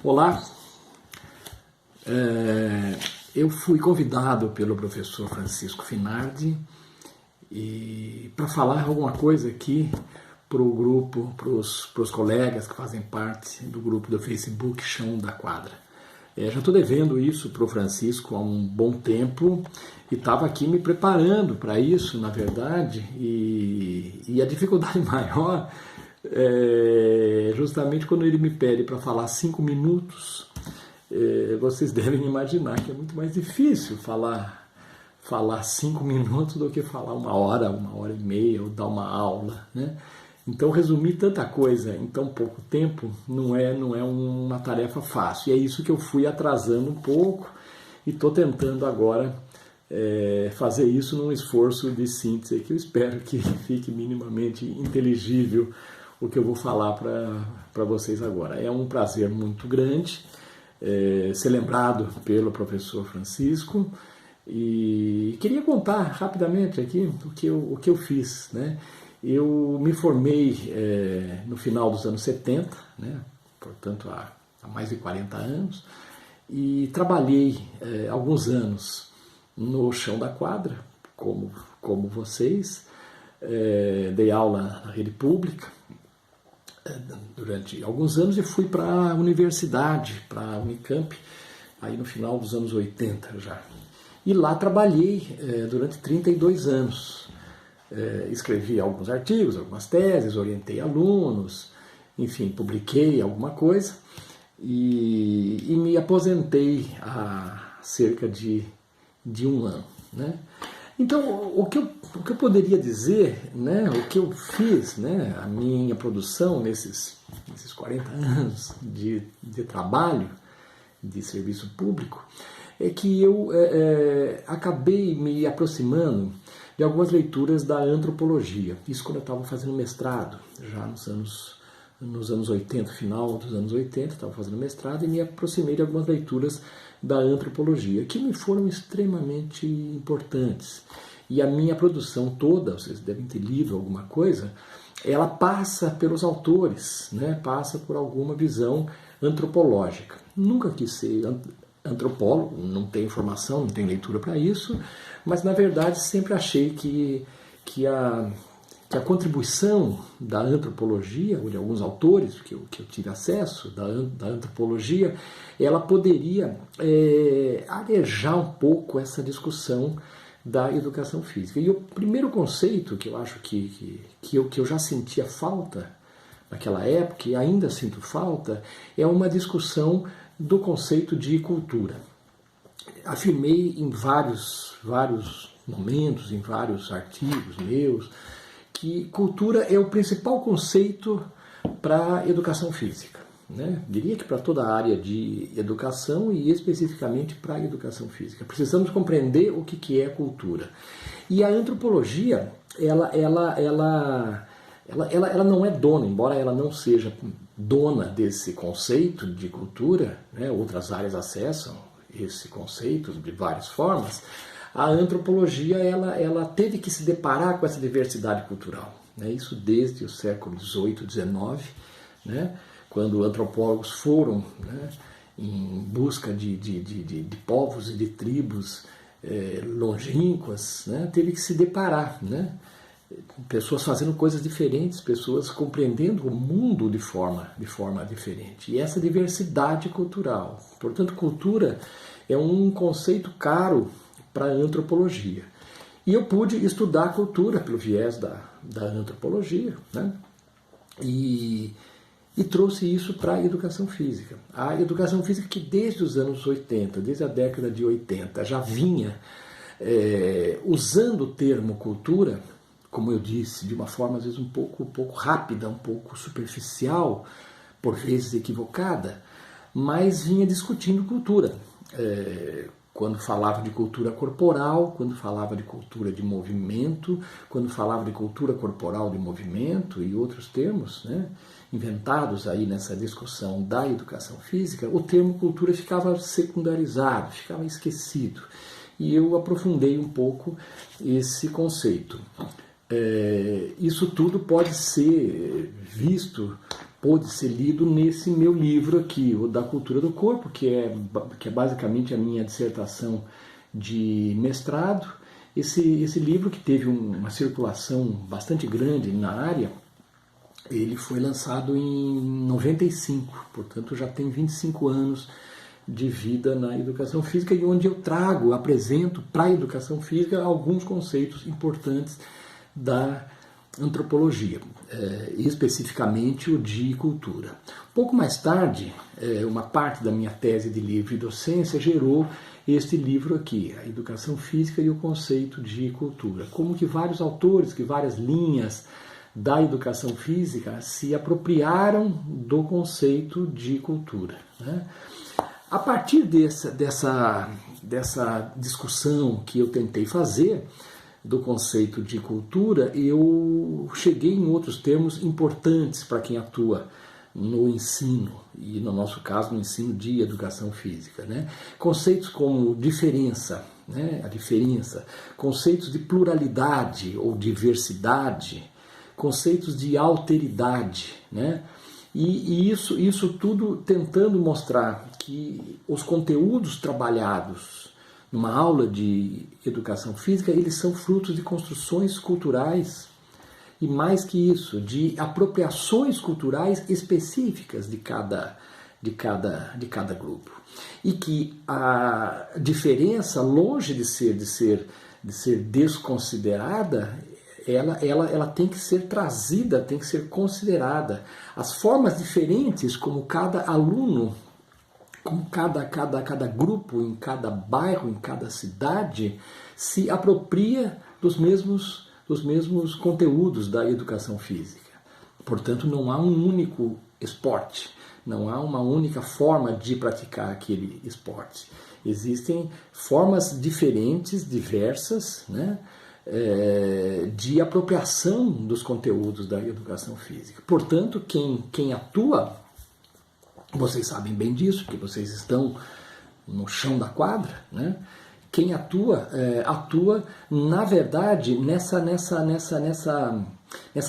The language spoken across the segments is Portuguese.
Olá, eu fui convidado pelo professor Francisco Finardi para falar alguma coisa aqui para o grupo, para os colegas que fazem parte do grupo do Facebook Chão da Quadra. Já estou devendo isso para o Francisco há um bom tempo e estava aqui me preparando para isso, na verdade, e a dificuldade maior é justamente quando ele me pede para falar 5 minutos. Vocês devem imaginar que é muito mais difícil falar 5 minutos do que falar 1 hora e meia, ou dar uma aula, né? Então, resumir tanta coisa em tão pouco tempo não é uma tarefa fácil. E é isso que eu fui atrasando um pouco e estou tentando agora fazer isso num esforço de síntese que eu espero que fique minimamente inteligível o que eu vou falar para vocês agora. É um prazer muito grande ser lembrado pelo professor Francisco e queria contar rapidamente aqui o que eu fiz, né? Eu me formei no final dos anos 70, né? Portanto há mais de 40 anos, e trabalhei alguns anos no chão da quadra, como vocês, dei aula na rede pública durante alguns anos e fui para a universidade, para a Unicamp, aí no final dos anos 80 já. E lá trabalhei durante 32 anos. Escrevi alguns artigos, algumas teses, orientei alunos, enfim, publiquei alguma coisa e me aposentei há cerca de 1 ano, né? Então, o que eu poderia dizer, né, o que eu fiz, né, a minha produção nesses 40 anos de trabalho, de serviço público, é que eu acabei me aproximando de algumas leituras da antropologia. Isso quando eu estava fazendo mestrado, já nos anos 80, final dos anos 80, estava fazendo mestrado e me aproximei de algumas leituras da antropologia, que me foram extremamente importantes. E a minha produção toda, vocês devem ter lido alguma coisa, ela passa pelos autores, né? Passa por alguma visão antropológica. Nunca quis ser antropólogo, não tenho formação, não tenho leitura para isso, mas na verdade sempre achei que a contribuição da antropologia, ou de alguns autores que eu tive acesso da antropologia, ela poderia arejar um pouco essa discussão da educação física. E o primeiro conceito que eu acho que eu já sentia falta naquela época, e ainda sinto falta, é uma discussão do conceito de cultura. Afirmei em vários momentos, em vários artigos meus, que cultura é o principal conceito para a educação física, né? Diria que para toda a área de educação e especificamente para a educação física. Precisamos compreender o que é cultura. E a antropologia, ela não é dona, embora ela não seja dona desse conceito de cultura, né? Outras áreas acessam esse conceito de várias formas. A antropologia ela teve que se deparar com essa diversidade cultural, né? Isso desde o século XVIII, XIX, né? Quando antropólogos foram, né, em busca de povos e de tribos longínquas, né? Teve que se deparar, né? Pessoas fazendo coisas diferentes, pessoas compreendendo o mundo de forma diferente. E essa diversidade cultural. Portanto, cultura é um conceito caro para a antropologia. E eu pude estudar a cultura pelo viés da antropologia, né? E trouxe isso para a educação física. A educação física que desde os anos 80, desde a década de 80, já vinha usando o termo cultura, como eu disse, de uma forma às vezes um pouco rápida, um pouco superficial, por vezes equivocada, mas vinha discutindo cultura. Quando falava de cultura corporal, quando falava de cultura de movimento, quando falava de cultura corporal de movimento e outros termos, né, inventados aí nessa discussão da educação física, o termo cultura ficava secundarizado, ficava esquecido. E eu aprofundei um pouco esse conceito. Isso tudo pode ser visto pôde ser lido nesse meu livro aqui, o Da Cultura do Corpo, que é basicamente a minha dissertação de mestrado. Esse livro, que teve uma circulação bastante grande na área, ele foi lançado em 95, portanto já tem 25 anos de vida na educação física, e onde eu apresento para a educação física alguns conceitos importantes da antropologia, especificamente o de cultura. Pouco mais tarde, uma parte da minha tese de livre docência gerou este livro aqui, A Educação Física e o Conceito de Cultura. Como que vários autores, que várias linhas da educação física se apropriaram do conceito de cultura, né? A partir dessa discussão que eu tentei fazer do conceito de cultura, eu cheguei em outros termos importantes para quem atua no ensino, e no nosso caso no ensino de educação física, né? Conceitos como diferença, né? A diferença, conceitos de pluralidade ou diversidade, conceitos de alteridade, né? E isso tudo tentando mostrar que os conteúdos trabalhados numa aula de educação física, eles são frutos de construções culturais, e mais que isso, de apropriações culturais específicas de cada grupo. E que a diferença, longe de ser desconsiderada, ela tem que ser trazida, tem que ser considerada. As formas diferentes como cada aluno, como cada grupo, em cada bairro, em cada cidade, se apropria dos mesmos conteúdos da educação física. Portanto, não há um único esporte, não há uma única forma de praticar aquele esporte. Existem formas diferentes, diversas, né, de apropriação dos conteúdos da educação física. Portanto, quem atua, vocês sabem bem disso, porque vocês estão no chão da quadra, né? Quem atua, na verdade, nessa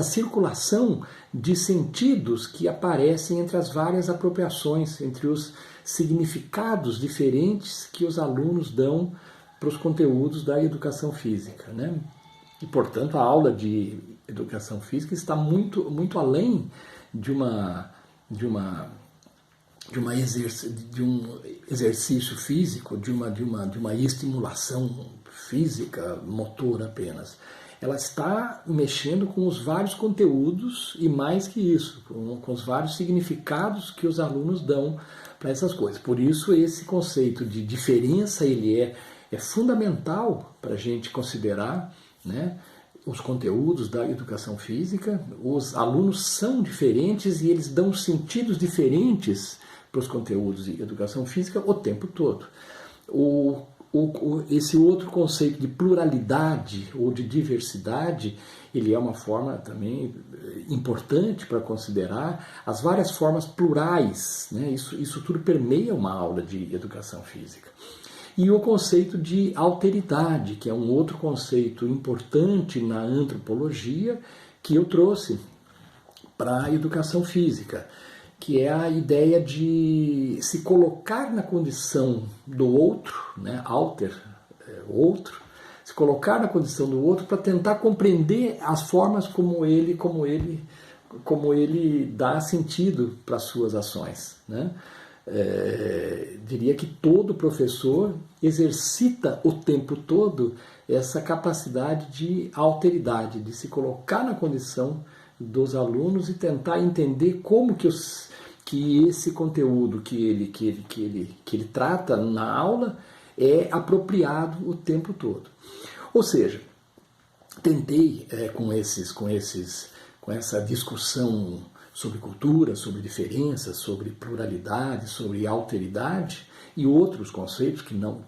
circulação de sentidos que aparecem entre as várias apropriações, entre os significados diferentes que os alunos dão para os conteúdos da educação física, né? E, portanto, a aula de educação física está muito, muito além de um exercício físico, de uma estimulação física, motora apenas. Ela está mexendo com os vários conteúdos e, mais que isso, com os vários significados que os alunos dão para essas coisas. Por isso, esse conceito de diferença ele é fundamental para a gente considerar, né, os conteúdos da educação física. Os alunos são diferentes e eles dão sentidos diferentes para os conteúdos de educação física o tempo todo. Esse outro conceito de pluralidade ou de diversidade, ele é uma forma também importante para considerar as várias formas plurais, né? Isso tudo permeia uma aula de educação física. E o conceito de alteridade, que é um outro conceito importante na antropologia, que eu trouxe para a educação física, que é a ideia de se colocar na condição do outro, né, outro, se colocar na condição do outro para tentar compreender as formas como ele dá sentido para as suas ações, né? Diria que todo professor exercita o tempo todo essa capacidade de alteridade, de se colocar na condição dos alunos e tentar entender como que esse conteúdo que ele trata na aula é apropriado o tempo todo. Ou seja, tentei com essa discussão sobre cultura, sobre diferenças, sobre pluralidade, sobre alteridade e outros conceitos que não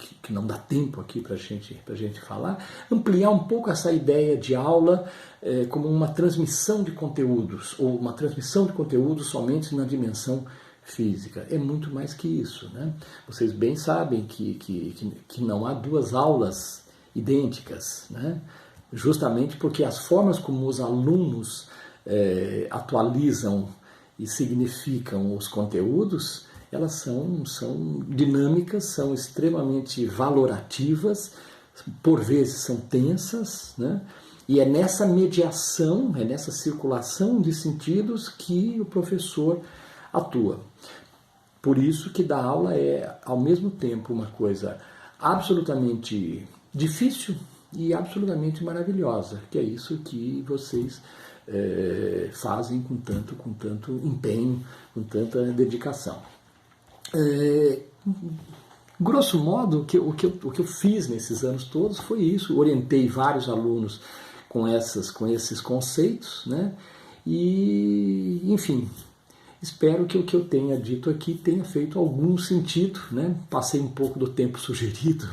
dá tempo aqui para a gente falar, ampliar um pouco essa ideia de aula como uma transmissão de conteúdos, ou uma transmissão de conteúdos somente na dimensão física. É muito mais que isso, né? Vocês bem sabem que não há duas aulas idênticas, né? Justamente porque as formas como os alunos atualizam e significam os conteúdos, elas são dinâmicas, são extremamente valorativas, por vezes são tensas, né? E é nessa mediação, é nessa circulação de sentidos que o professor atua. Por isso que dar aula é, ao mesmo tempo, uma coisa absolutamente difícil e absolutamente maravilhosa, que é isso que vocês fazem com tanto empenho, com tanta dedicação. Grosso modo, o que eu fiz nesses anos todos foi isso. Orientei vários alunos com esses conceitos, né? E, enfim, espero que o que eu tenha dito aqui tenha feito algum sentido, né? Passei um pouco do tempo sugerido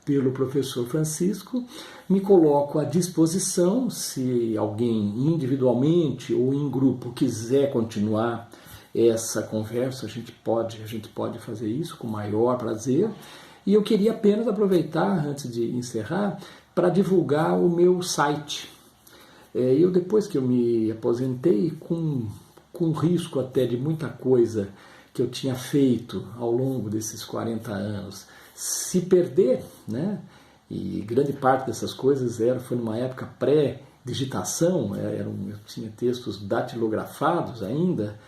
pelo professor Francisco. Me coloco à disposição, se alguém individualmente ou em grupo quiser continuar essa conversa, a gente pode fazer isso com o maior prazer. E eu queria apenas aproveitar, antes de encerrar, para divulgar o meu site. Eu, depois que eu me aposentei, com risco até de muita coisa que eu tinha feito ao longo desses 40 anos se perder, né? E grande parte dessas coisas foi numa época pré-digitação, eu tinha textos datilografados ainda.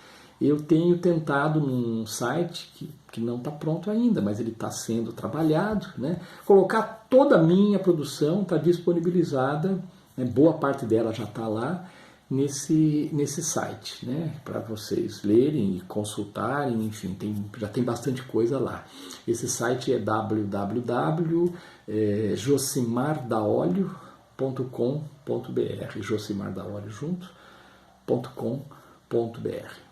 Eu tenho tentado num site que não está pronto ainda, mas ele está sendo trabalhado, né? Colocar toda a minha produção, está disponibilizada, né? Boa parte dela já está lá nesse site, né? Para vocês lerem e consultarem, enfim, já tem bastante coisa lá. Esse site é www.josimardaolio.com.br, josimardaolio.com.br.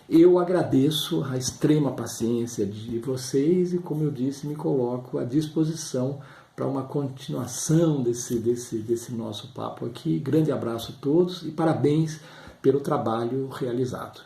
Eu agradeço a extrema paciência de vocês e, como eu disse, me coloco à disposição para uma continuação desse nosso papo aqui. Grande abraço a todos e parabéns pelo trabalho realizado.